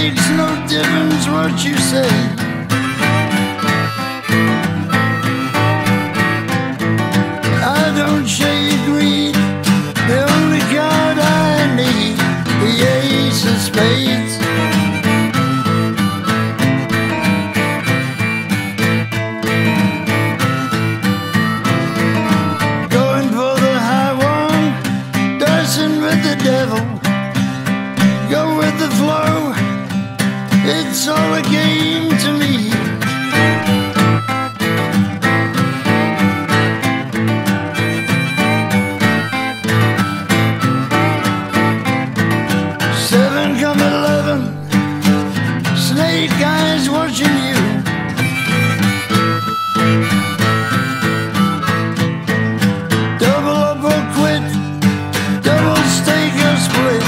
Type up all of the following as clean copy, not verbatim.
makes no difference what you say. I don't share your greed. The only card I need, the ace of spades. Going for the high one, dancing with the devil. Go with the flow, it's all a game to me. Seven come 11, snake eyes watching you. Double up or quit, double stake or split,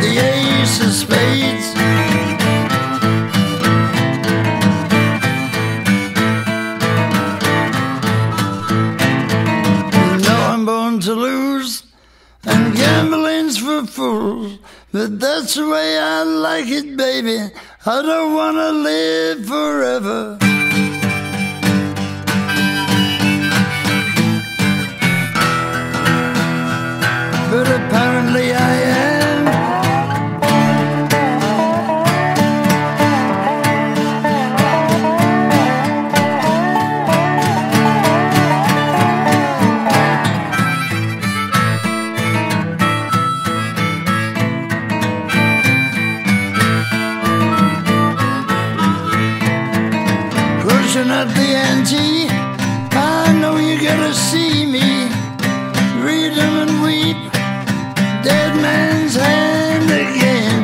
the ace of spades. You know I'm born to lose, and gambling's for fools. But that's the way I like it, baby. I don't wanna live forever. But apparently I am. Pushing up the ante, I know you gotta see me. Read 'em and weep, dead man's hand again.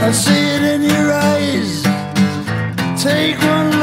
I see it in your eyes. Take one